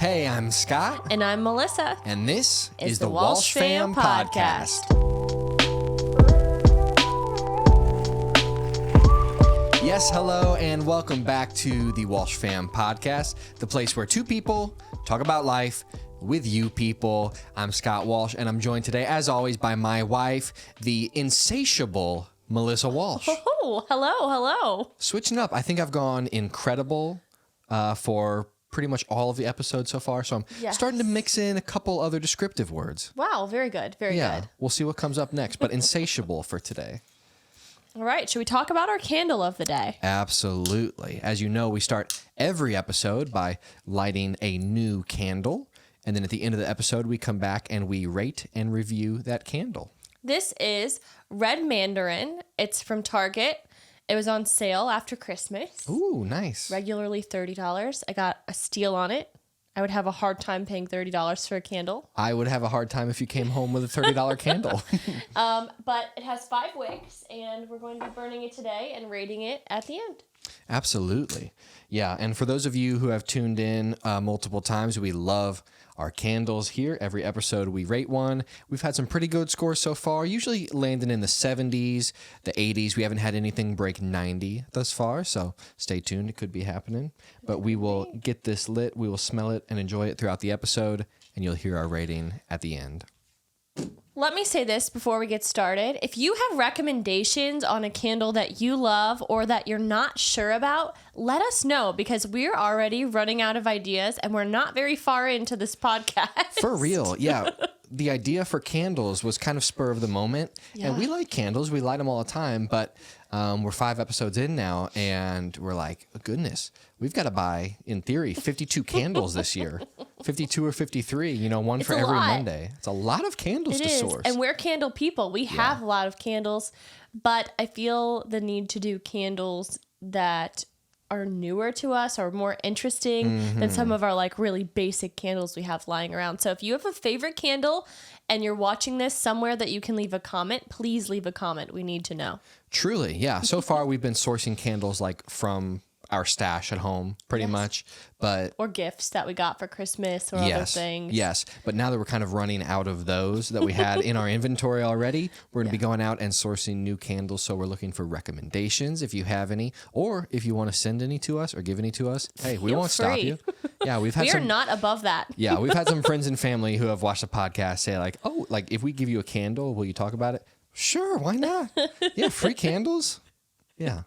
Hey, I'm Scott. And I'm Melissa. And this is the Walsh Fam Podcast. Yes, hello, and welcome back to the Walsh Fam Podcast, the place where two people talk about life with you people. I'm Scott Walsh, and I'm joined today, as always, by my wife, the insatiable Melissa Walsh. Oh, hello. Switching up, I think I've gone incredible for pretty much all of the episodes so far, so I'm starting to mix in a couple other descriptive words. Wow, very good, very good. We'll see what comes up next, but insatiable for today. All right, should we talk about our candle of the day? Absolutely. As you know, we start every episode by lighting a new candle, and then at the end of the episode, we come back and we rate and review that candle. This is Red Mandarin. It's from Target. It was on sale after Christmas. Ooh, nice. Regularly $30. I got a steal on it. I would have a hard time paying $30 for a candle. I would have a hard time if you came home with a $30 candle. But it has 5 wicks, and we're going to be burning it today and rating it at the end. Absolutely. Yeah, and for those of you who have tuned in multiple times, we love our candles here. Every episode we rate one. We've had some pretty good scores so far, usually landing in the 70s, the 80s. We haven't had anything break 90 thus far, so stay tuned. It could be happening. But we will get this lit, we will smell it and enjoy it throughout the episode, and you'll hear our rating at the end. Let me say this before we get started. If you have recommendations on a candle that you love or that you're not sure about, let us know, because we're already running out of ideas and we're not very far into this podcast. For real, yeah. The idea for candles was kind of spur of the moment. Yeah. And we like candles. We light them all the time. But we're 5 episodes in now, and we're like, oh, goodness, we've got to buy, in theory, 52 candles this year. 52 or 53, one it's for every lot. Monday. It's a lot of candles to source. And we're candle people. We have a lot of candles, but I feel the need to do candles that are newer to us or more interesting than some of our really basic candles we have lying around. So if you have a favorite candle and you're watching this somewhere that you can leave a comment, please leave a comment. We need to know. Truly, yeah. So far we've been sourcing candles from our stash at home, pretty much, or gifts that we got for Christmas or other things. Yes, but now that we're kind of running out of those that we had in our inventory already, we're going to be going out and sourcing new candles. So we're looking for recommendations if you have any, or if you want to send any to us or give any to us. Hey, we won't stop you. Yeah, we are not above that. Yeah, we've had some friends and family who have watched the podcast say if we give you a candle, will you talk about it? Sure, why not? Yeah, free candles. Yeah.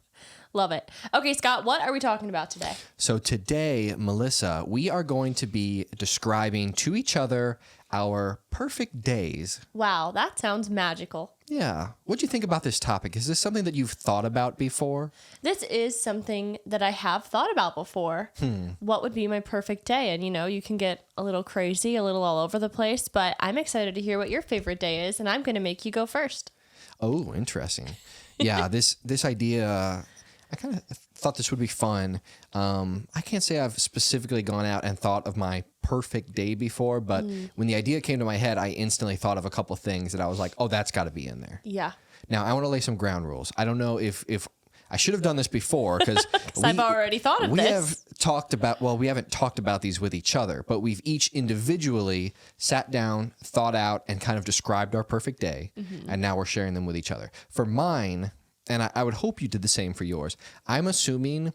Love it. Okay, Scott, what are we talking about today? So today, Melissa, we are going to be describing to each other our perfect days. Wow, that sounds magical. Yeah. What do you think about this topic? Is this something that you've thought about before? This is something that I have thought about before. What would be my perfect day? And, you can get a little crazy, a little all over the place, but I'm excited to hear what your favorite day is, and I'm going to make you go first. Oh, interesting. Yeah, this idea... I kind of thought this would be fun. I can't say I've specifically gone out and thought of my perfect day before, but when the idea came to my head, I instantly thought of a couple things that I was like, oh, that's got to be in there. Yeah. Now, I want to lay some ground rules. I don't know if I should have done this before, because I've already thought of this. We haven't talked about these with each other, but we've each individually sat down, thought out, and kind of described our perfect day, and now we're sharing them with each other. For mine... and I would hope you did the same for yours. I'm assuming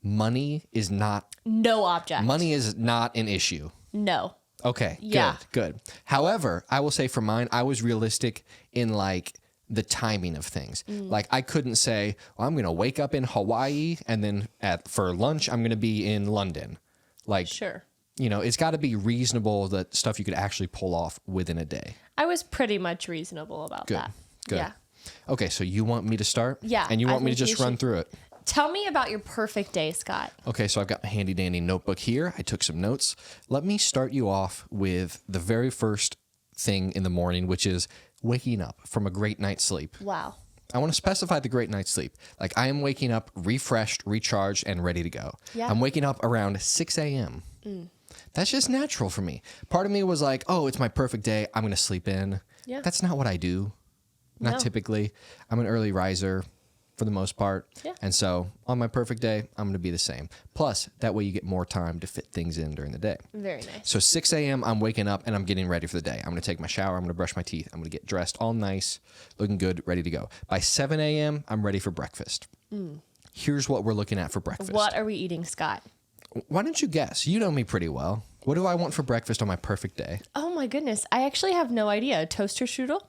money is not... No object. Money is not an issue. No. Okay, yeah. Good. However, I will say for mine, I was realistic in the timing of things. I couldn't say, well, I'm going to wake up in Hawaii and then for lunch, I'm going to be in London. Sure. It's got to be reasonable, the stuff you could actually pull off within a day. I was pretty much reasonable about that. Good. Yeah. Okay, so you want me to start? Yeah. And you want me to just run through it? Tell me about your perfect day, Scott. Okay, so I've got my handy dandy notebook here. I took some notes. Let me start you off with the very first thing in the morning, which is waking up from a great night's sleep. Wow. I want to specify the great night's sleep. I am waking up refreshed, recharged, and ready to go. Yeah. I'm waking up around 6 a.m. That's just natural for me. Part of me was like, oh, it's my perfect day. I'm going to sleep in. Yeah. That's not what I do. Not typically. I'm an early riser. for the most part. Yeah. And so on my perfect day, I'm going to be the same. Plus, that way you get more time to fit things in during the day. Very nice. So 6 a.m., I'm waking up and I'm getting ready for the day. I'm going to take my shower. I'm going to brush my teeth. I'm going to get dressed all nice, looking good, ready to go. By 7 a.m., I'm ready for breakfast. Here's what we're looking at for breakfast. What are we eating, Scott? Why don't you guess? You know me pretty well. What do I want for breakfast on my perfect day? Oh my goodness. I actually have no idea. A toaster strudel?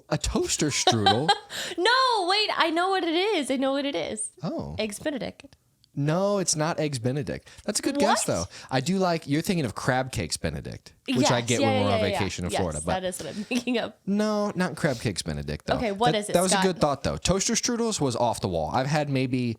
A toaster strudel? No, wait. I know what it is. Oh. Eggs Benedict. No, it's not Eggs Benedict. That's a good guess, though. I do like, you're thinking of crab cakes Benedict, which I get when we're on vacation in Florida. But that is what I'm thinking of. no, not crab cakes Benedict, though. Okay, what is it, That was Scott? a good thought, though. Toaster strudels was off the wall. I've had maybe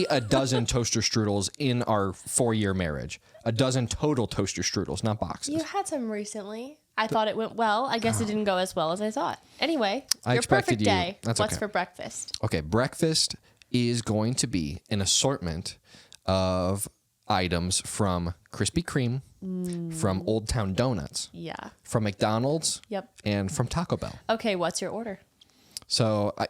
a dozen toaster strudels in our 4-year marriage. A dozen total toaster strudels, not boxes. You had some recently. I thought it went well. I guess it didn't go as well as I thought. Anyway, I your expected perfect you- day. that's What's okay. for breakfast? Okay, breakfast is going to be an assortment of items from Krispy Kreme, from Old Town Donuts, Yeah. from McDonald's, Yep. and from Taco Bell. Okay, what's your order? So, I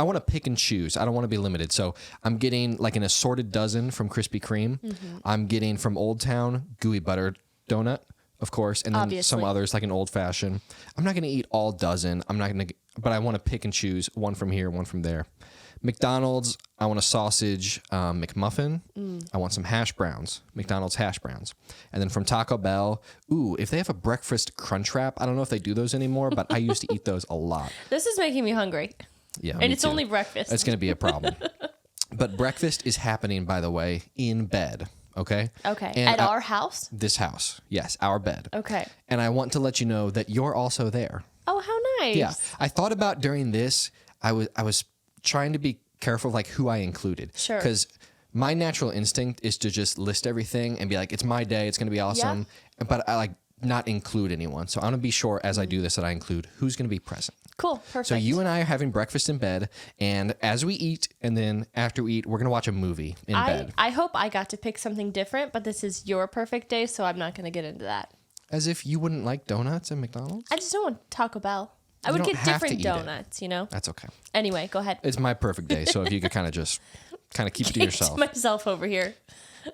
want to pick and choose. I don't want to be limited. So I'm getting like an assorted dozen from Krispy Kreme. I'm getting from Old Town gooey butter donut, of course, and then some Obviously. others like an old fashioned. I'm not going to eat all dozen. I'm not going to, but I want to pick and choose one from here, one from there. McDonald's, I want a sausage McMuffin. I want some hash browns, McDonald's hash browns. And then from Taco Bell, if they have a breakfast crunch wrap, I don't know if they do those anymore, but I used to eat those a lot. This is making me hungry. Yeah, And me it's too. only breakfast. It's going to be a problem. But breakfast is happening, by the way, in bed. Okay? Okay. And At our house? this house. Yes, our bed. Okay. And I want to let you know that you're also there. Oh, how nice. Yeah. I thought about during this, I was trying to be careful of like who I included. Sure. Because my natural instinct is to just list everything and be like, it's my day, it's going to be awesome. But I like not include anyone. So I want to be sure as I do this that I include who's going to be present. Cool. Perfect. So you and I are having breakfast in bed, and as we eat, and then after we eat, we're gonna watch a movie in bed. I hope I got to pick something different, but this is your perfect day, so I'm not going to get into that. As if you wouldn't like donuts and McDonald's. I just don't want Taco Bell. I You would don't get have to different eat it. donuts, you know? That's okay. Anyway, go ahead. It's my perfect day, so if you could kind of keep it to yourself. myself over here.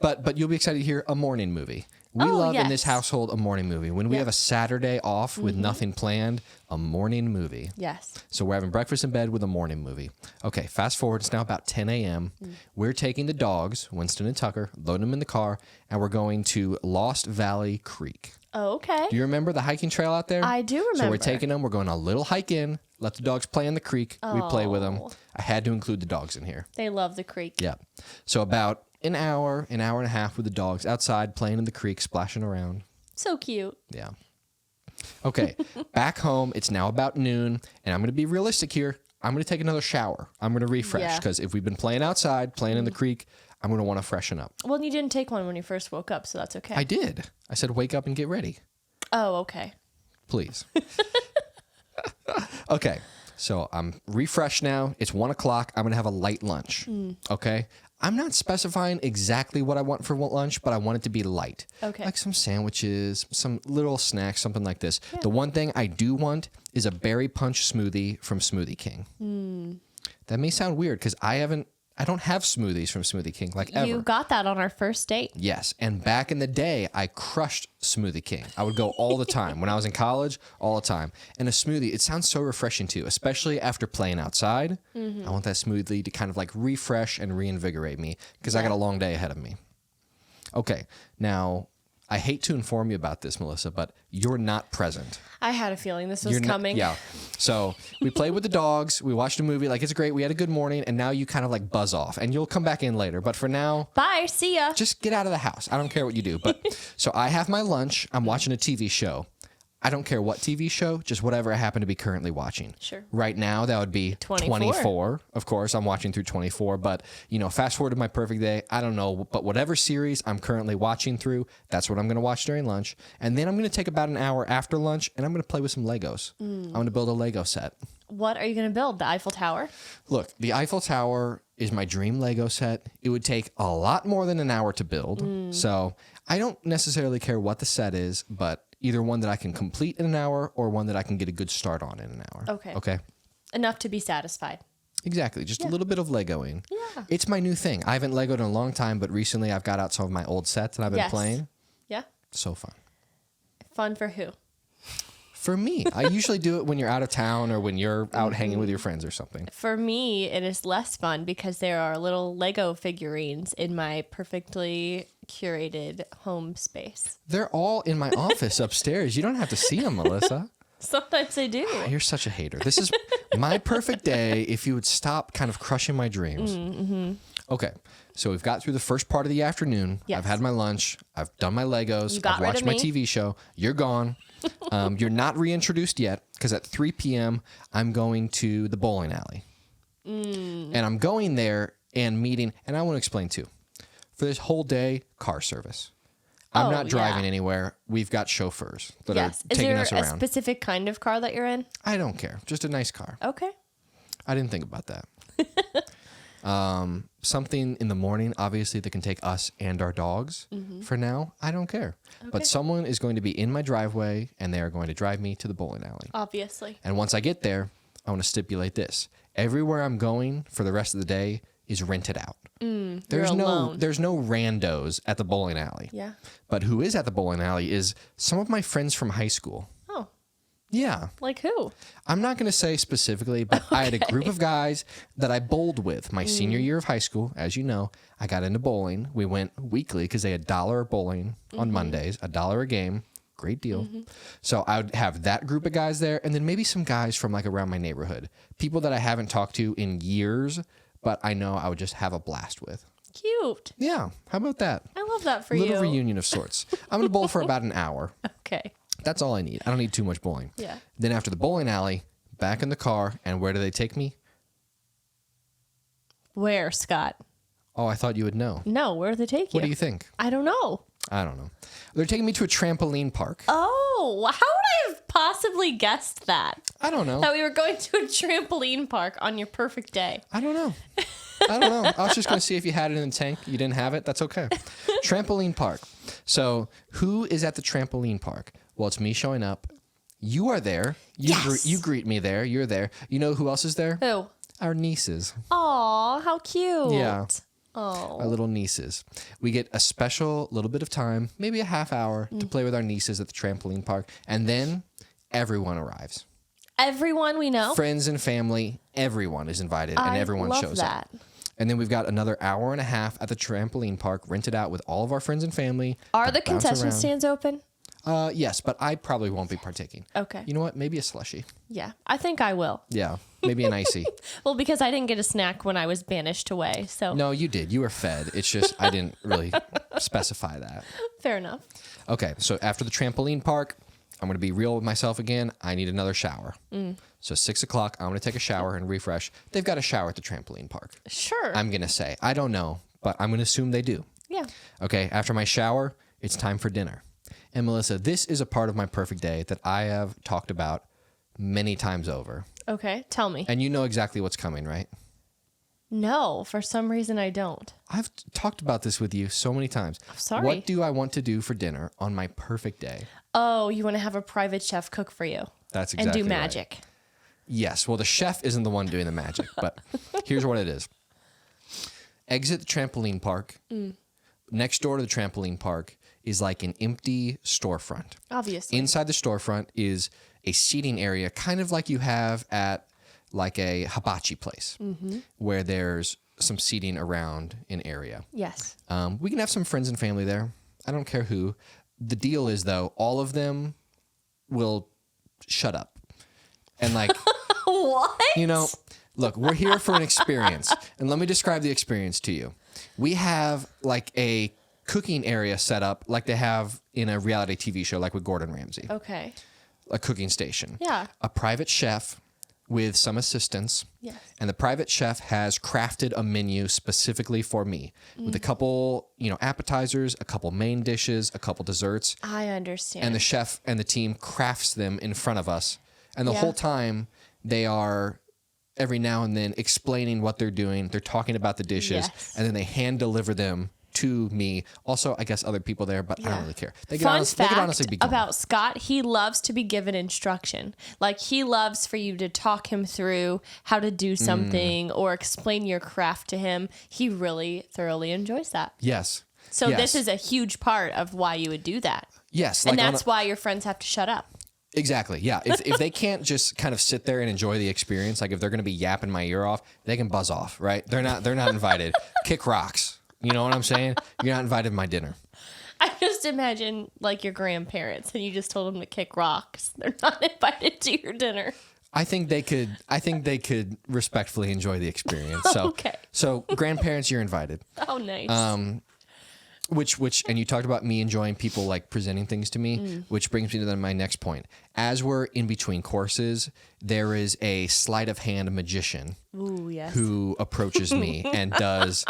But you'll be excited to hear a morning movie. We Oh, love in yes. this household a morning movie. When we Yeah. have a Saturday off with nothing planned, a morning movie. Yes. So we're having breakfast in bed with a morning movie. Okay, fast forward. It's now about 10 a.m. We're taking the dogs, Winston and Tucker, loading them in the car, and we're going to Lost Valley Creek. Oh, okay. Do you remember the hiking trail out there? I do So remember. we're taking them. We're going a little hike in. Let the dogs play in the creek. We play with them. Oh. I had to include the dogs in here. They love the creek. Yeah. So about an hour and a half with the dogs outside playing in the creek, splashing around. So cute. Yeah. Okay. Back home, it's now about noon, and I'm going to be realistic here. I'm going to take another shower. I'm going to refresh Yeah. because if we've been playing outside, playing in the creek, I'm going to want to freshen up. Well, you didn't take one when you first woke up, so that's okay. I did. I said, wake up and get ready. Oh, okay. Please. Okay. So I'm refreshed now. It's 1 o'clock. I'm going to have a light lunch. Okay. I'm not specifying exactly what I want for lunch, but I want it to be light. Okay. Like some sandwiches, some little snacks, something like this. The one thing I do want is a berry punch smoothie from Smoothie King. That may sound weird because I don't have smoothies from Smoothie King like ever. You got that on our first date. Yes. And back in the day, I crushed Smoothie King. I would go all the time. When I was in college, all the time. And a smoothie, it sounds so refreshing too, especially after playing outside. I want that smoothie to kind of like refresh and reinvigorate me because I got a long day ahead of me. Okay. Now, I hate to inform you about this, Melissa, but you're not present. I had a feeling this was You're not- coming. yeah. So we played with the dogs. We watched a movie. Like, it's great. We had a good morning. And now you kind of like buzz off. And you'll come back in later. But for now, Bye. See ya. just get out of the house. I don't care what you do. But so I have my lunch. I'm watching a TV show. I don't care what TV show, just whatever I happen to be currently watching. Sure. Right now, that would be 24. Of course, I'm watching through 24. But, fast forward to my perfect day. I don't know. But whatever series I'm currently watching through, that's what I'm going to watch during lunch. And then I'm going to take about an hour after lunch, and I'm going to play with some Legos. I'm going to build a Lego set. What are you going to build? The Eiffel Tower? Look, the Eiffel Tower is my dream Lego set. It would take a lot more than an hour to build. So I don't necessarily care what the set is, but either one that I can complete in an hour or one that I can get a good start on in an hour. Okay. Okay. Enough to be satisfied. Exactly. Just a little bit of Legoing. Yeah. It's my new thing. I haven't Legoed in a long time, but recently I've got out some of my old sets and I've been playing. Yeah. So fun. Fun for who? For me, I usually do it when you're out of town or when you're out hanging with your friends or something. For me, it is less fun because there are little Lego figurines in my perfectly curated home space. They're all in my office upstairs. You don't have to see them, Melissa. Sometimes I do. You're such a hater. This is my perfect day if you would stop kind of crushing my dreams. Okay, so we've got through the first part of the afternoon. Yes. I've had my lunch. I've done my Legos. You got I've rid watched of my me. TV show. You're gone. You're not reintroduced yet because at 3 p.m. I'm going to the bowling alley. And I'm going there and meeting, and I want to explain too. For this whole day, car service. I'm not driving anywhere. We've got chauffeurs that are taking us around. Is there a specific kind of car that you're in? I don't care. Just a nice car. Okay. I didn't think about that. Something in the morning, obviously, that can take us and our dogs. For now, I don't care. Okay. But someone is going to be in my driveway, and they are going to drive me to the bowling alley. Obviously. And once I get there, I want to stipulate this. Everywhere I'm going for the rest of the day is rented out. There's alone. no randos at the bowling alley. Yeah. But who is at the bowling alley is some of my friends from high school. Oh, Yeah. like who? I'm not going to say specifically, but I had a group of guys that I bowled with my senior year of high school. As you know, I got into bowling. We went weekly because they had $1 bowling on Mondays, $1 a game. Great deal. So I would have that group of guys there, and then maybe some guys from like around my neighborhood, people that I haven't talked to in years, but I know I would just have a blast with. Cute. Yeah. How about that? I love that for A you. little reunion of sorts. I'm going to bowl for about an hour. Okay. That's all I need. I don't need too much bowling. Yeah. Then after the bowling alley, back in the car, and where do they take me? Where, Scott? Oh, I thought you would know. No, where do they take you? What do you think? I don't know. I don't know. They're taking me to a trampoline park. Oh, how would I have possibly guessed that? I don't know. That we were going to a trampoline park on your perfect day. I don't know. I don't know. I was just going to see if you had it in the tank. You didn't have it. That's okay. Trampoline park. So who is at the trampoline park? Well, it's me showing up. You are there. You greet me there. You're there. You know who else is there? Who? Our nieces. Aw, how cute. Yeah. Oh. Our little nieces. We get a special little bit of time, maybe a half hour, to play with our nieces at the trampoline park. And then everyone arrives. Everyone we know? Friends and family, everyone is invited, and everyone shows up. And then we've got another hour and a half at the trampoline park, rented out with all of our friends and family. Are the bounce concession around. stands open? Yes, but I probably won't be partaking. Okay. You know what? Maybe a slushie. Yeah, I think I will. Yeah, maybe an icy. Well, because I didn't get a snack when I was banished away, so. No, you did. You were fed. It's just I didn't really specify that. Fair enough. Okay, so after the trampoline park, I'm going to be real with myself again. I need another shower. So 6 o'clock, I'm going to take a shower and refresh. They've got a shower at the trampoline park. Sure. I'm going to say. I don't know, but I'm going to assume they do. Yeah. Okay, after my shower, it's time for dinner. And Melissa, this is a part of my perfect day that I have talked about many times over. Okay, tell me. And you know exactly what's coming, right? No, for some reason I don't. I've talked about this with you so many times. I'm sorry. What do I want to do for dinner on my perfect day? Oh, you want to have a private chef cook for you. That's exactly And do right. magic. Yes. Well, the chef isn't the one doing the magic, but here's what it is. Exit the trampoline park. Next door to the trampoline park is like an empty storefront. Obviously. Inside the storefront is a seating area, kind of like you have at like a hibachi place, where there's some seating around an area. Yes. We can have some friends and family there. I don't care who. The deal is, though, all of them will shut up. And like, What? you know, look, we're here for an experience. And let me describe the experience to you. We have like a cooking area set up like they have in a reality TV show, like with Gordon Ramsay. Okay. A cooking station. Yeah. A private chef with some assistants. Yes. And the private chef has crafted a menu specifically for me with a couple, appetizers, a couple main dishes, a couple desserts. I understand. And the chef and the team crafts them in front of us. And the Yeah. whole time they are every now and then explaining what they're doing. They're talking about the dishes, Yes. and then they hand deliver them to me. Also, I guess other people there, but I don't really care. They could Fun they could honestly fact be gone. about Scott, he loves to be given instruction. Like, he loves for you to talk him through how to do something or explain your craft to him. He really thoroughly enjoys that. Yes. So Yes. this is a huge part of why you would do that. Yes. And like that's why your friends have to shut up. Exactly. Yeah. If they can't just kind of sit there and enjoy the experience, like if they're going to be yapping my ear off, they can buzz off, right? They're not invited. Kick rocks. You know what I'm saying? You're not invited to my dinner. I just imagine like your grandparents and you just told them to kick rocks. They're not invited to your dinner. I think they could respectfully enjoy the experience. So, Okay. So grandparents, you're invited. Oh, nice. Which, and you talked about me enjoying people like presenting things to me, which brings me to my next point. As we're in between courses, there is a sleight of hand magician Ooh, yes. who approaches me and does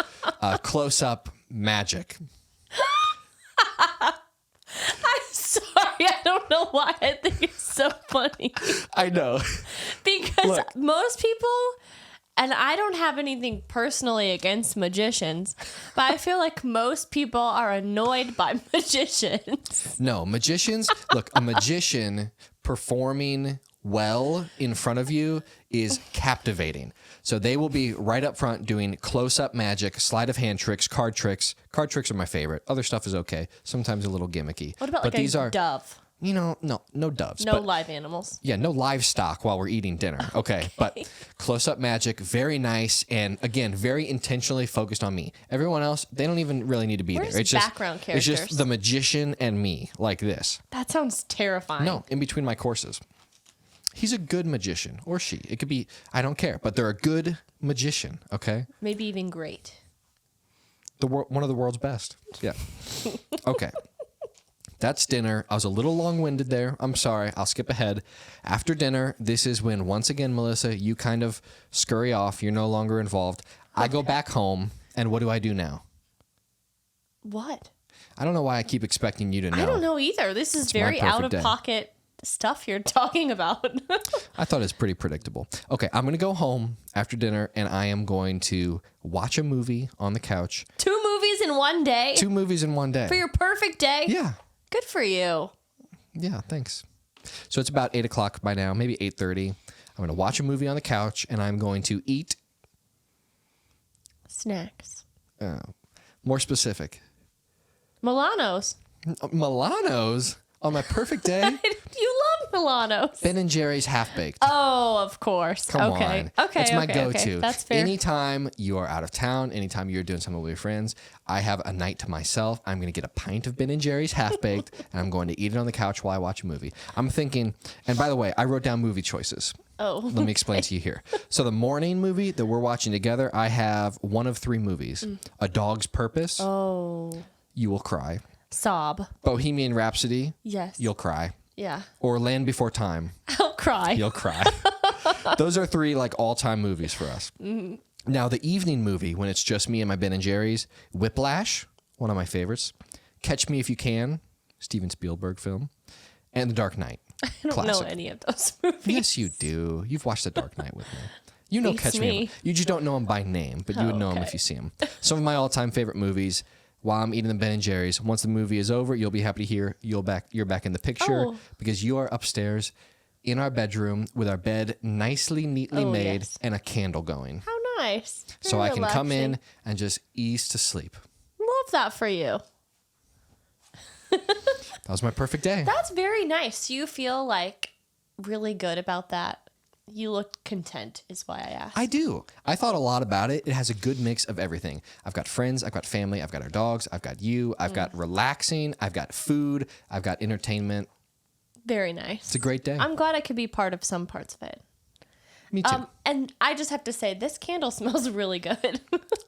close up magic. I'm sorry. I don't know why I think it's so funny. I know. Because Look. most people, and I don't have anything personally against magicians, but I feel like most people are annoyed by magicians. No, magicians, look, a magician performing well in front of you is captivating. So they will be right up front doing close-up magic, sleight of hand tricks, card tricks. Card tricks are my favorite. Other stuff is okay. Sometimes a little gimmicky. What about but like these a are, dove? you know, no doves. No but live animals. yeah, no livestock while we're eating dinner. Okay. But close-up magic, very nice, and again, very intentionally focused on me. Everyone else, they don't even really need to be Where's there. It's background just It's characters? just the magician and me, like this. That sounds terrifying. No, in between my courses. He's a good magician, or she. It could be, I don't care, but they're a good magician, okay? Maybe even great. One of the world's best. Yeah. Okay. That's dinner. I was a little long-winded there. I'm sorry. I'll skip ahead. After dinner, this is when, once again, Melissa, you kind of scurry off. You're no longer involved. I go back home, and what do I do now? What? I don't know why I keep expecting you to know. I don't know either. This is my very perfect out of day. pocket stuff you're talking about. I thought it was pretty predictable. Okay, I'm going to go home after dinner, and I am going to watch a movie on the couch. 2 movies in one day 2 movies in one day. for your perfect day? Yeah. Good for you. Yeah, thanks. So it's about 8 o'clock by now, maybe 8:30. I'm going to watch a movie on the couch, and I'm going to eat. Snacks. More specific. Milanos. Milano's on my perfect day. You love Milanos. Ben & Jerry's Half-Baked. Oh, of course. Come okay. on. Okay. It's my okay, go-to. Okay. That's fair. Anytime you are out of town, anytime you're doing something with your friends, I have a night to myself. I'm going to get a pint of Ben & Jerry's Half-Baked, and I'm going to eat it on the couch while I watch a movie. I'm thinking, and by the way, I wrote down movie choices. Oh. Let me explain to you here. So the morning movie that we're watching together, I have one of 3 movies. A Dog's Purpose. Oh. You will cry. Sob. Bohemian Rhapsody. Yes. You'll cry. Yeah. Or Land Before Time. I'll cry. You'll cry. Those are 3 like all-time movies for us. Mm-hmm. Now the evening movie, when it's just me and my Ben & Jerry's, Whiplash, one of my favorites. Catch Me If You Can, Steven Spielberg film, and The Dark Knight. I don't know any of those movies. Yes, you do. You've watched The Dark Knight with me. You know Beats Catch me. Me. You just don't know him by name, but you would know him okay. if you see him. Some of my all-time favorite movies. While I'm eating the Ben & Jerry's, once the movie is over, you'll be happy to hear you're back in the picture because you are upstairs in our bedroom with our bed nicely, neatly made and a candle going. How nice. So Very I can come in relaxing. and just ease to sleep. Love that for you. That was my perfect day. That's very nice. You feel like really good about that. You look content is why I asked. I do. I thought a lot about it. It has a good mix of everything. I've got friends, I've got family, I've got our dogs, I've got you, I've got relaxing, I've got food, I've got entertainment. Very nice. It's a great day. I'm glad I could be part of some parts of it. Me too. And I just have to say, this candle smells really good.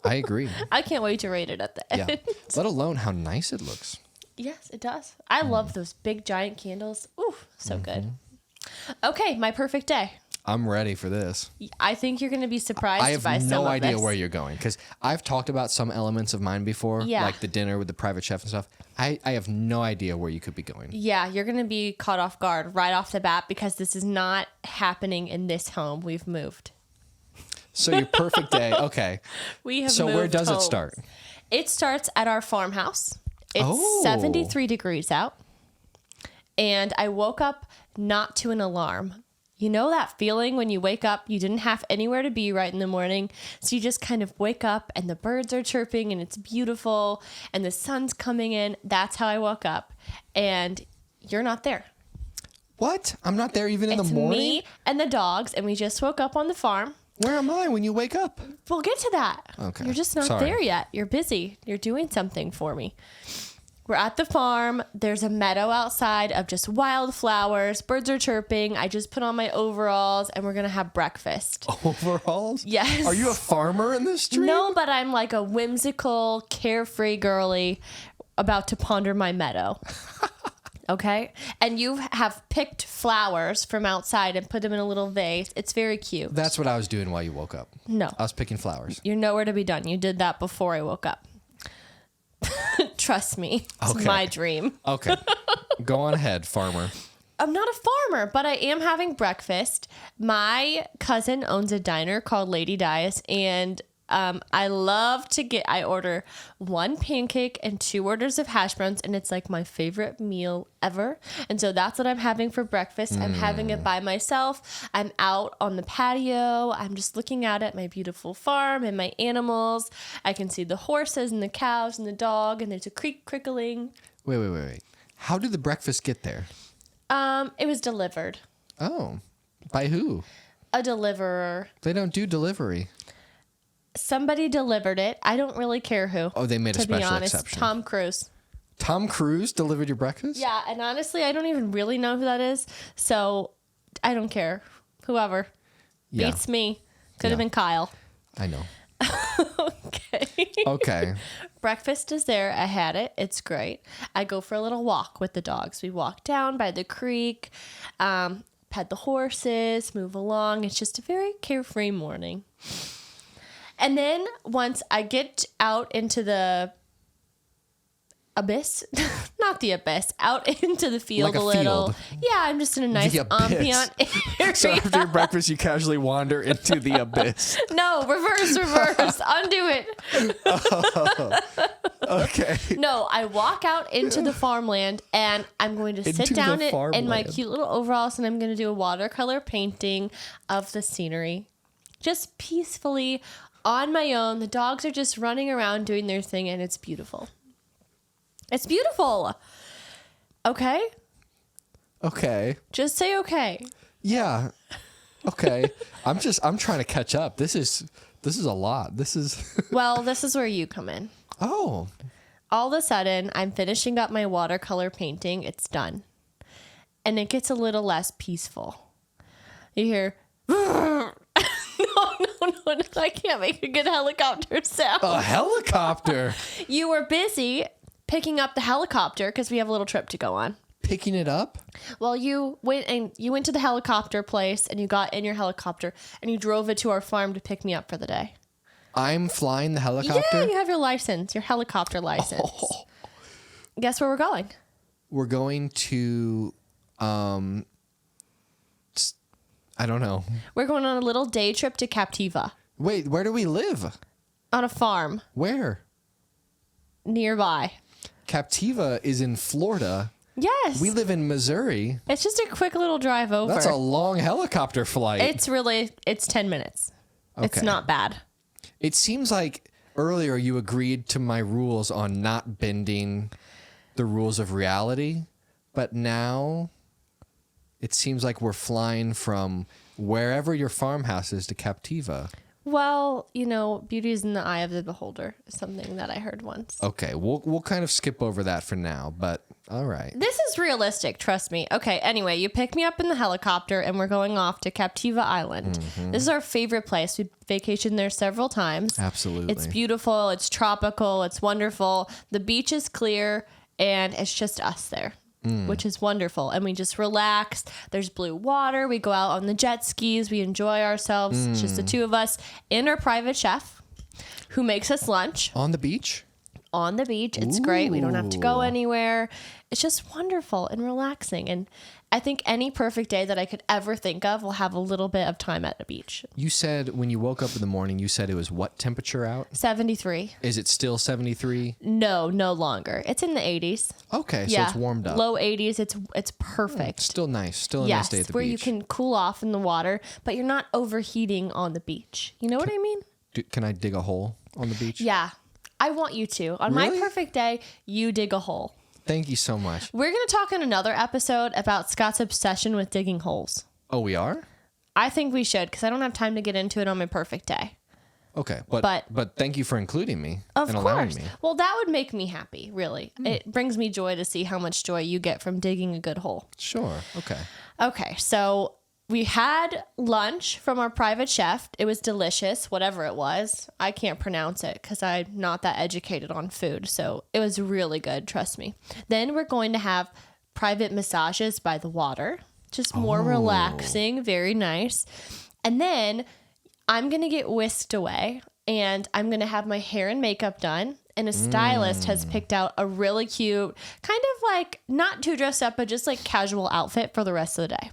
I agree. I can't wait to rate it at the end. Yeah. Let alone how nice it looks. Yes, it does. I love those big giant candles. Ooh, so good. Okay, my perfect day. I'm ready for this. I think you're going to be surprised I have by some no of idea this. where you're going because I've talked about some elements of mine before, Yeah. like the dinner with the private chef and stuff. I have no idea where you could be going. Yeah, you're going to be caught off guard right off the bat because this is not happening in this home. We've moved. So your perfect day. Okay. We have So moved where does it homes. start? It starts at our farmhouse. It's Oh. 73 degrees out. And I woke up not to an alarm. You know that feeling when you wake up, you didn't have anywhere to be right in the morning. So you just kind of wake up and the birds are chirping and it's beautiful and the sun's coming in. That's how I woke up. And you're not there. What? I'm not there even in It's the morning? me and the dogs, and we just woke up on the farm. Where am I when you wake up? We'll get to that. Okay. You're just not Sorry. there yet. You're busy. You're doing something for me. We're at the farm. There's a meadow outside of just wildflowers. Birds are chirping. I just put on my overalls, and we're going to have breakfast. Overalls? Yes. Are you a farmer in this dream? No, but I'm like a whimsical, carefree girly about to ponder my meadow. Okay? And you have picked flowers from outside and put them in a little vase. It's very cute. That's what I was doing while you woke up. No. I was picking flowers. You're nowhere to be done. You did that before I woke up. Trust me. It's Okay. my dream. Okay. Go on ahead, farmer. I'm not a farmer, but I am having breakfast. My cousin owns a diner called Lady Dias, and I order 1 pancake and 2 orders of hash browns, and it's like my favorite meal ever. And so that's what I'm having for breakfast. I'm having it by myself. I'm out on the patio. I'm just looking out at my beautiful farm and my animals. I can see the horses and the cows and the dog, and there's a creek crickling. Wait. How did the breakfast get there? It was delivered. Oh. By who? A deliverer. They don't do delivery. Somebody delivered it. I don't really care who. Oh, they made a to be special honest. exception. Tom Cruise. Tom Cruise delivered your breakfast? Yeah, and honestly, I don't even really know who that is, so I don't care. Whoever Yeah. beats me. Could have Yeah. been Kyle. I know. Okay. Okay. Breakfast is there. I had it. It's great. I go for a little walk with the dogs. We walk down by the creek, pet the horses, move along. It's just a very carefree morning. And then once I get out into the abyss, not the abyss, out into the field Like a a little. field. Yeah, I'm just in a nice The abyss. ambient area. So after your breakfast, you casually wander into the abyss. No, reverse, undo it. Okay. No, I walk out into the farmland and I'm going to sit Into down the in my farmland. cute little overalls and I'm going to do a watercolor painting of the scenery. Just peacefully on my own. The dogs are just running around doing their thing and it's beautiful. It's beautiful. Okay? Okay. Just say okay. Yeah. Okay. I'm trying to catch up. This is a lot. Well, this is where you come in. Oh. All of a sudden, I'm finishing up my watercolor painting. It's done. And it gets a little less peaceful. You hear, no, I can't make a good helicopter sound. A helicopter. You were busy picking up the helicopter because we have a little trip to go on. Picking it up? Well, you went to the helicopter place and you got in your helicopter and you drove it to our farm to pick me up for the day. I'm flying the helicopter? Yeah, you have your license, your helicopter license. Oh. Guess where we're going? We're going to, I don't know. We're going on a little day trip to Captiva Wait, where do we live? on a farm Where? nearby. Captiva is in Florida. Yes. We live in Missouri. It's just a quick little drive over. That's a long helicopter flight. It's 10 minutes. It's Okay. not bad. It seems like earlier you agreed to my rules on not bending the rules of reality, but now it seems like we're flying from wherever your farmhouse is to Captiva. Well, beauty is in the eye of the beholder, is something that I heard once. Okay, we'll kind of skip over that for now, but all right. This is realistic, trust me. Okay, anyway, you pick me up in the helicopter and we're going off to Captiva Island. Mm-hmm. This is our favorite place. We vacationed there several times. Absolutely. It's beautiful, it's tropical, it's wonderful. The beach is clear and it's just us there. Which is wonderful. And we just relax. There's blue water. We go out on the jet skis. We enjoy ourselves. It's just the two of us and our private chef who makes us lunch On the beach? on the beach. It's great. We don't have to go Ooh. anywhere. It's just wonderful and relaxing. And I think any perfect day that I could ever think of will have a little bit of time at the beach. You said when you woke up in the morning, you said it was what temperature out? 73. Is it still 73? No longer. It's in the 80s. Okay, so it's warmed up. Low 80s. It's perfect. Still nice. Still a nice Yes, day at the where beach. you can cool off in the water, but you're not overheating on the beach. You know what I mean? Can I dig a hole on the beach? Yeah. I want you to. On Really? my perfect day, you dig a hole. Thank you so much. We're going to talk in another episode about Scott's obsession with digging holes. Oh, we are? I think we should, because I don't have time to get into it on my perfect day. Okay, but thank you for including me Of and allowing course. me. Well, that would make me happy, really. It brings me joy to see how much joy you get from digging a good hole. Sure. Okay. Okay, so we had lunch from our private chef. It was delicious, whatever it was. I can't pronounce it because I'm not that educated on food. So it was really good, trust me. Then we're going to have private massages by the water, just more relaxing, very nice. And then I'm going to get whisked away and I'm going to have my hair and makeup done. And a stylist has picked out a really cute, kind of like not too dressed up, but just like casual outfit for the rest of the day.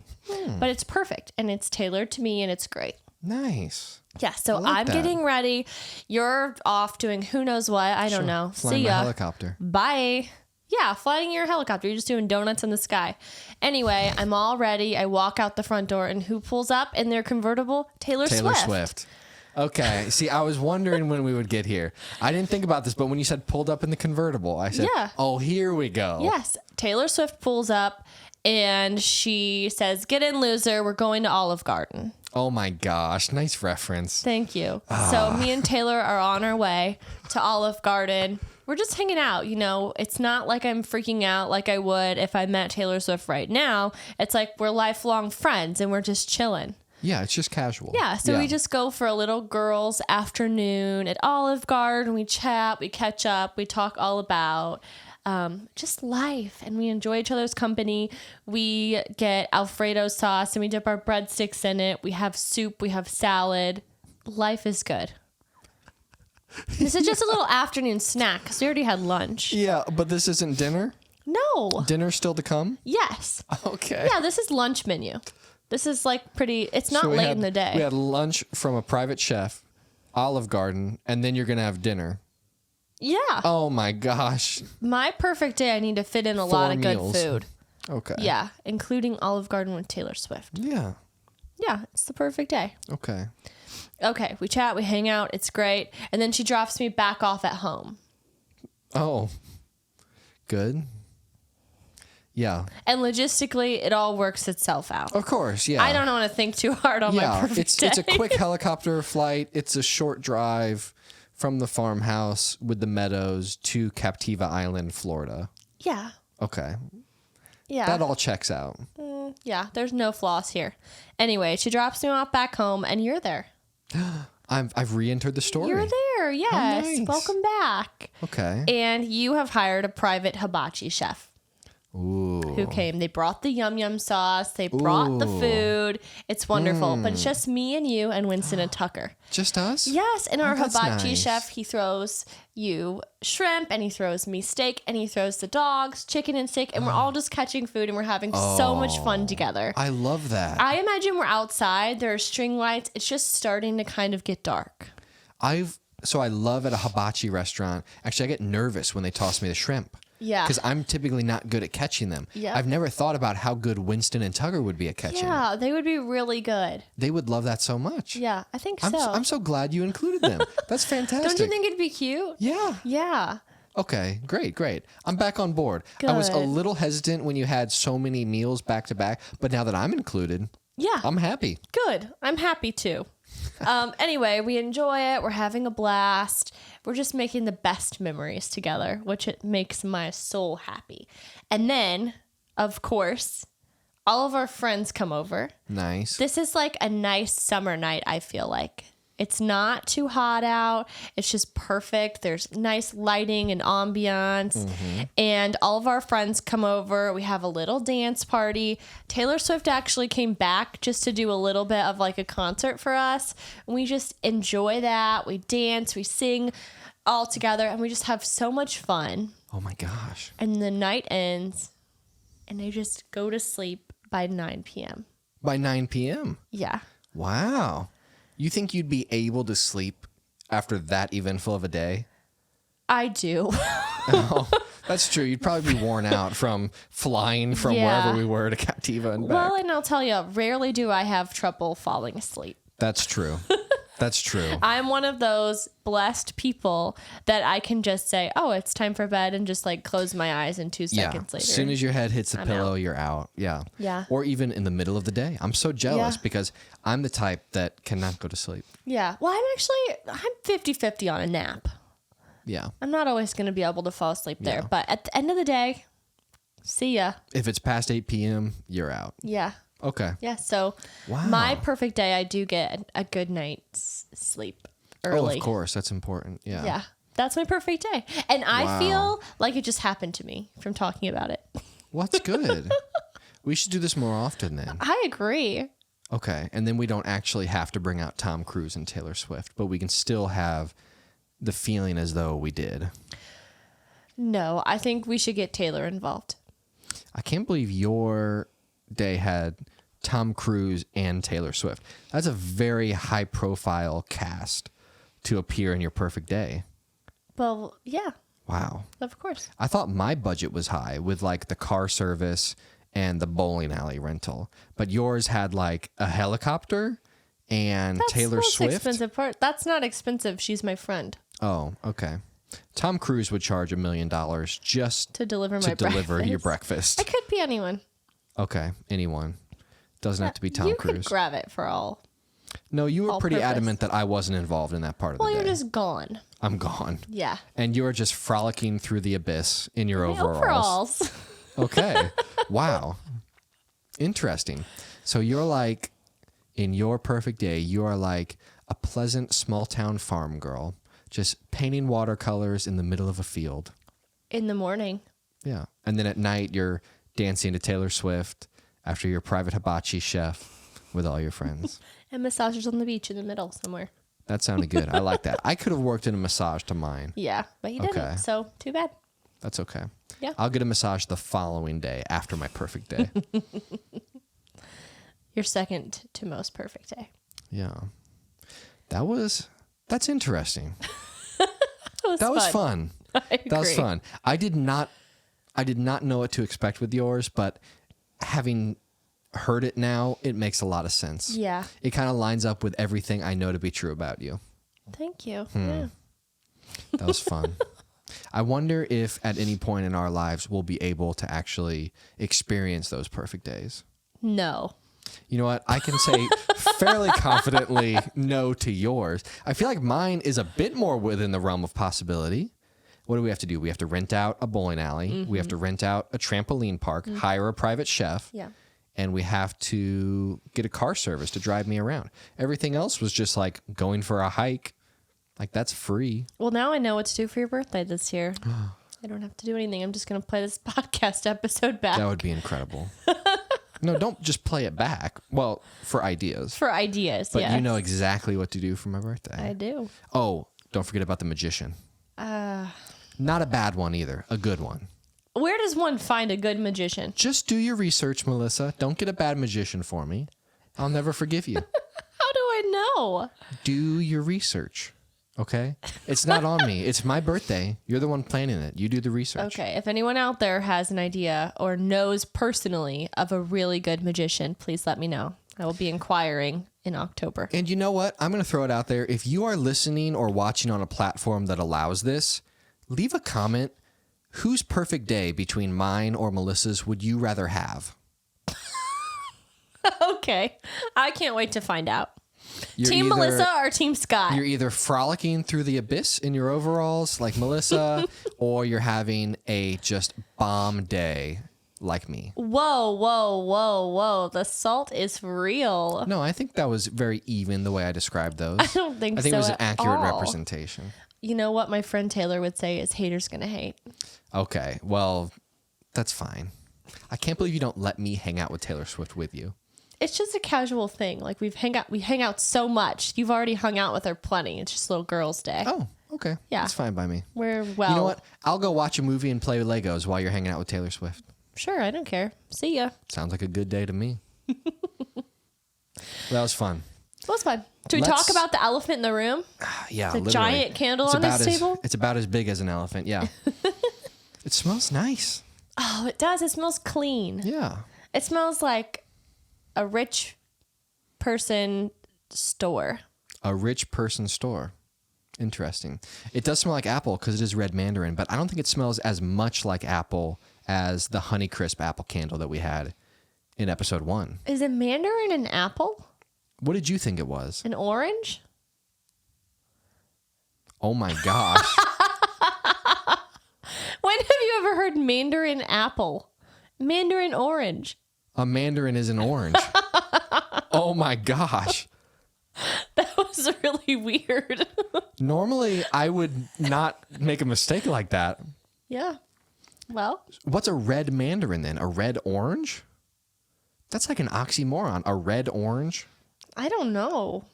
But it's perfect and it's tailored to me and it's great. Nice. Yeah, so like I'm that. getting ready. You're off doing who knows what. I don't know. Flying See my ya. helicopter. Bye. Yeah, flying your helicopter. You're just doing donuts in the sky. Anyway, I'm all ready. I walk out the front door and who pulls up in their convertible? Taylor Swift. Okay. See, I was wondering when we would get here. I didn't think about this, but when you said pulled up in the convertible, I said, Yeah. oh, here we go. Yes, Taylor Swift pulls up and she says, "Get in, loser. We're going to Olive Garden." Oh my gosh. Nice reference. Thank you. So me and Taylor are on our way to Olive Garden. We're just hanging out, you know. It's not like I'm freaking out like I would if I met Taylor Swift right now. It's like we're lifelong friends and we're just chilling. Yeah, it's just casual. Yeah, so we just go for a little girls' afternoon at Olive Garden. We chat, we catch up, we talk all about just life, and we enjoy each other's company. We get Alfredo sauce and we dip our breadsticks in it. We have soup, we have salad. Life is good. This is just a little afternoon snack because we already had lunch. Yeah, but this isn't dinner? No. Dinner's still to come? Yes. Okay. Yeah, this is lunch menu. This is like pretty, it's not So we late had- in the day. We had lunch from a private chef, Olive Garden, and then you're going to have dinner. Yeah. Oh my gosh. My perfect day, I need to fit in a lot of meals. good food. Okay. Yeah, including Olive Garden with Taylor Swift. Yeah. Yeah, it's the perfect day. Okay. Okay, we chat, we hang out, it's great. And then she drops me back off at home. Oh. Good. Yeah. And logistically, it all works itself out. Of course, yeah. I don't want to think too hard on my Yeah, perfect day. it's a quick helicopter flight. It's a short drive from the farmhouse with the meadows to Captiva Island, Florida. Yeah. Okay. Yeah. That all checks out. Yeah, there's no flaws here. Anyway, she drops me off back home, and you're there. I've re-entered the story. You're there, yes. nice. Welcome back. Okay. And you have hired a private hibachi chef. Ooh. Who came. They brought the yum yum sauce. They brought the food. It's wonderful. But it's just me and you and Winston and Tucker. Just us? Yes, and our that's hibachi nice. chef, he throws you shrimp and he throws me steak and he throws the dogs chicken and steak and we're all just catching food and we're having so much fun together. I love that. I imagine we're outside. There are string lights. It's just starting to kind of get dark. I love at a hibachi restaurant. Actually, I get nervous when they toss me the shrimp. Yeah. Because I'm typically not good at catching them. Yeah. I've never thought about how good Winston and Tugger would be at catching. Yeah, they would be really good. They would love that so much. Yeah, I think so. I'm so glad you included them. That's fantastic. Don't you think it'd be cute? Yeah. Yeah. Okay, great. I'm back on board. I was a Good. little hesitant when you had so many meals back to back, but now that I'm included, Yeah. I'm happy. Good. I'm happy too. Anyway, we enjoy it. We're having a blast. We're just making the best memories together, which it makes my soul happy. And then, of course, all of our friends come over. Nice. This is like a nice summer night, I feel like. It's not too hot out. It's just perfect. There's nice lighting and ambiance. And all of our friends come over. We have a little dance party. Taylor Swift actually came back just to do a little bit of like a concert for us. And we just enjoy that. We dance, we sing all together, and we just have so much fun. Oh my gosh. And the night ends, and they just go to sleep by 9 p.m. By 9 p.m.? Yeah. Wow. You think you'd be able to sleep after that eventful of a day? I do. Oh, that's true. You'd probably be worn out from flying from wherever we were to Captiva and back. Well, and I'll tell you, rarely do I have trouble falling asleep. That's true. That's true. I'm one of those blessed people that I can just say, oh, it's time for bed, and just like close my eyes, and 2 seconds later. As soon as your head hits the pillow, you're out. Yeah. Yeah. Or even in the middle of the day. I'm so jealous because I'm the type that cannot go to sleep. Yeah. Well, I'm 50-50 on a nap. Yeah. I'm not always going to be able to fall asleep there, but at the end of the day, see ya. If it's past 8 p.m., you're out. Yeah. Okay. Yeah. So my perfect day, I do get a good night's sleep early. Oh, of course. That's important. Yeah. Yeah. That's my perfect day. And I feel like it just happened to me from talking about it. What's good? We should do this more often then. I agree. Okay. And then we don't actually have to bring out Tom Cruise and Taylor Swift, but we can still have the feeling as though we did. No, I think we should get Taylor involved. I can't believe your day had Tom Cruise and Taylor Swift. That's a very high profile cast to appear in your perfect day. Well, yeah. Wow. Of course. I thought my budget was high with like the car service and the bowling alley rental, but yours had like a helicopter and Taylor Swift. That's the expensive part. That's not expensive. She's my friend. Oh, okay. Tom Cruise would charge $1 million just to deliver my breakfast. Your breakfast. It could be anyone. Okay, anyone. Doesn't have to be Tom Cruise. You could grab it for all. No, you were pretty adamant that I wasn't involved in that part of the day. Well, you're just gone. I'm gone. Yeah. And you're just frolicking through the abyss in your overalls. Okay. Wow. Interesting. So you're like, in your perfect day, you are like a pleasant small town farm girl, just painting watercolors in the middle of a field. In the morning. Yeah. And then at night, you're dancing to Taylor Swift after your private hibachi chef with all your friends. And massages on the beach in the middle somewhere. That sounded good. I like that. I could have worked in a massage to mine. Yeah, but you didn't. So too bad. That's okay. Yeah. I'll get a massage the following day after my perfect day. Your second to most perfect day. Yeah. That's interesting. That was fun. I agree. That was fun. I did not know what to expect with yours, but having heard it now, it makes a lot of sense. Yeah. It kind of lines up with everything I know to be true about you. Thank you. Yeah. That was fun. I wonder if at any point in our lives we'll be able to actually experience those perfect days. No. You know what? I can say fairly confidently no to yours. I feel like mine is a bit more within the realm of possibility. What do we have to do? We have to rent out a bowling alley. Mm-hmm. We have to rent out a trampoline park, hire a private chef. Yeah. And we have to get a car service to drive me around. Everything else was just like going for a hike. Like, that's free. Well, now I know what to do for your birthday this year. I don't have to do anything. I'm just going to play this podcast episode back. That would be incredible. No, don't just play it back. Well, for ideas. For ideas, but yes. You know exactly what to do for my birthday. I do. Oh, don't forget about the magician. Not a bad one either. A good one. Where does one find a good magician? Just do your research, Melissa. Don't get a bad magician for me. I'll never forgive you. How do I know? Do your research. Okay? It's not on me. It's my birthday. You're the one planning it. You do the research. Okay. If anyone out there has an idea or knows personally of a really good magician, please let me know. I will be inquiring in October. And you know what? I'm going to throw it out there. If you are listening or watching on a platform that allows this, leave a comment. Whose perfect day between mine or Melissa's would you rather have? Okay. I can't wait to find out. Team Melissa or Team Scott? You're either frolicking through the abyss in your overalls like Melissa, or you're having a just bomb day like me. Whoa, whoa, whoa, whoa. The salt is real. No, I think that was very even the way I described those. I don't think so. I think it was an accurate all. representation. You know what my friend Taylor would say is haters gonna hate. Okay, well, that's fine. I can't believe you don't let me hang out with Taylor Swift with you. It's just a casual thing. Like we hang out so much. You've already hung out with her plenty. It's just little girls' day. Oh, okay. Yeah. That's fine by me. You You know what? I'll go watch a movie and play with Legos while you're hanging out with Taylor Swift. Sure, I don't care. See ya. Sounds like a good day to me. That was fun. It was fun. Do we talk about the elephant in the room? Yeah, The literally. giant candle on this table? It's about as big as an elephant, yeah. It smells nice. Oh, it does. It smells clean. Yeah. It smells like a rich person store. A rich person store. Interesting. It does smell like apple because it is red mandarin, but I don't think it smells as much like apple as the Honeycrisp apple candle that we had in episode 1. Is it mandarin an apple? What did you think it was? An orange? Oh my gosh. When have you ever heard mandarin apple? Mandarin orange. A mandarin is an orange. Oh my gosh. That was really weird. Normally, I would not make a mistake like that. Yeah. Well, What's a red mandarin then? A red orange? That's like an oxymoron. A red orange? I don't know.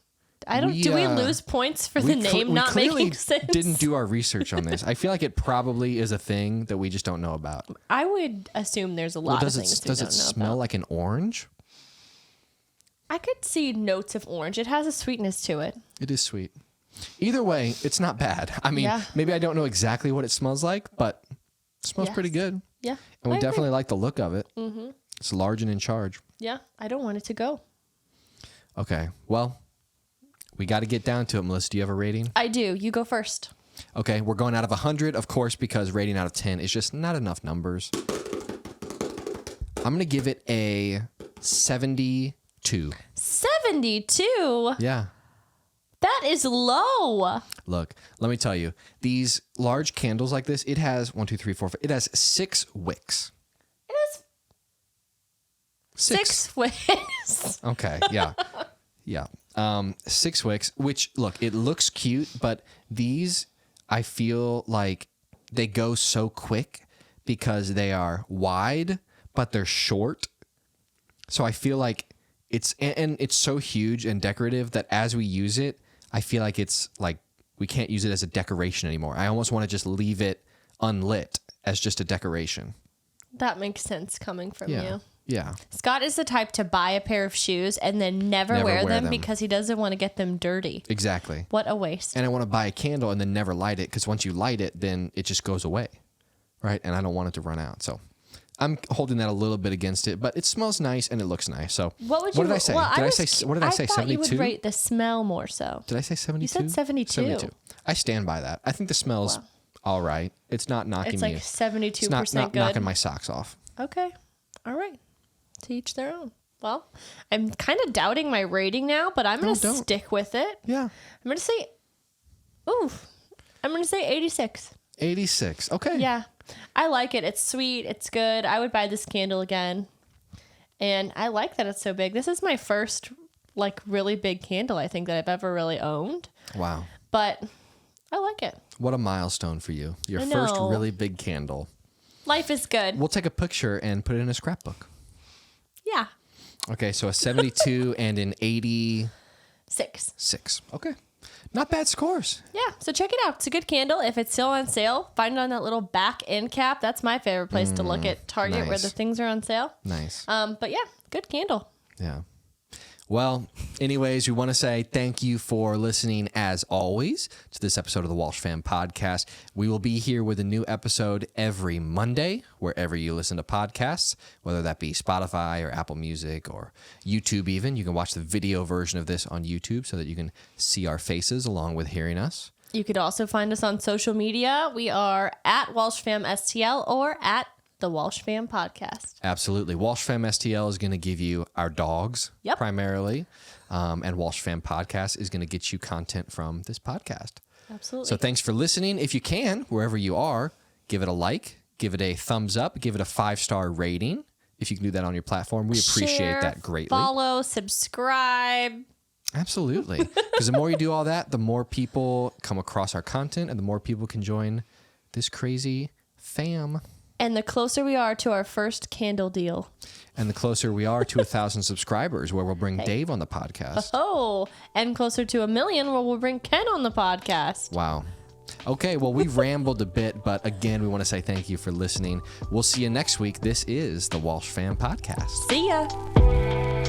Do we lose points for the name not making sense? Didn't do our research on this. I feel like it probably is a thing that we just don't know about. I would assume there's a lot of things Does it smell like an orange? I could see notes of orange. It has a sweetness to it. It is sweet. Either way, it's not bad. I mean, Yeah. maybe I don't know exactly what it smells like, but it smells Yes. pretty good. Yeah. And we I definitely agree. like the look of it. Mm-hmm. It's large and in charge. Yeah. I don't want it to go. Okay. Well, we got to get down to it, Melissa. Do you have a rating? I do. You go first. Okay. We're going out of 100, of course, because rating out of 10 is just not enough numbers. I'm going to give it a 72. 72? Yeah. That is low. Look, let me tell you, these large candles like this, it has 1, 2, 3, 4, 5, it has 6 wicks. It has 6 wicks. Okay, yeah. Yeah. 6 wicks, which, look, it looks cute, but these, I feel like they go so quick because they are wide, but they're short. So I feel like and it's so huge and decorative that as we use it, I feel like it's like we can't use it as a decoration anymore. I almost want to just leave it unlit as just a decoration. That makes sense coming from you. Yeah. Scott is the type to buy a pair of shoes and then never wear them because he doesn't want to get them dirty. Exactly. What a waste. And I want to buy a candle and then never light it because once you light it, then it just goes away. Right? And I don't want it to run out. So I'm holding that a little bit against it, but it smells nice and it looks nice. So what did I say? Well, What did I say? I thought 72? you would rate the smell more so. Did I say 72? You said 72. I stand by that. I think the smell's all right. It's not knocking It's me. like 72% It's not good. knocking my socks off. Okay. All right. To each their own. Well, I'm kind of doubting my rating now, but I'm going to stick with it. Yeah. I'm going to say 86. 86. Okay. Yeah. I like it. It's sweet. It's good. I would buy this candle again. And I like that it's so big. This is my first like really big candle I think that I've ever really owned. Wow. But I like it. What a milestone for you. Your I first know. really big candle. Life is good. We'll take a picture and put it in a scrapbook. Yeah. Okay, so a 72 and an 86. 6. Okay. Not bad scores. Yeah, so check it out. It's a good candle. If it's still on sale, find it on that little back end cap. That's my favorite place to look at Target where nice. the things are on sale. Nice. But yeah, good candle. Yeah. Well, anyways, we want to say thank you for listening, as always, to this episode of the Walsh Fam Podcast. We will be here with a new episode every Monday, wherever you listen to podcasts, whether that be Spotify or Apple Music or YouTube even. You can watch the video version of this on YouTube so that you can see our faces along with hearing us. You could also find us on social media. We are at Walsh Fam STL or at the Walsh Fam Podcast. Absolutely. Walsh Fam STL is going to give you our dogs primarily. And Walsh Fam Podcast is going to get you content from this podcast. Absolutely. So thanks for listening. If you can, wherever you are, give it a like, give it a thumbs up, give it a 5-star rating. If you can do that on your platform, we appreciate Share, that greatly. Follow, subscribe. Absolutely. Because the more you do all that, the more people come across our content and the more people can join this crazy fam. And the closer we are to our first candle deal. And the closer we are to 1,000 subscribers, where we'll bring Dave on the podcast. Oh, and closer to 1 million, where we'll bring Ken on the podcast. Wow. Okay, well, we've rambled a bit, but again, we want to say thank you for listening. We'll see you next week. This is the Walsh Fam Podcast. See ya.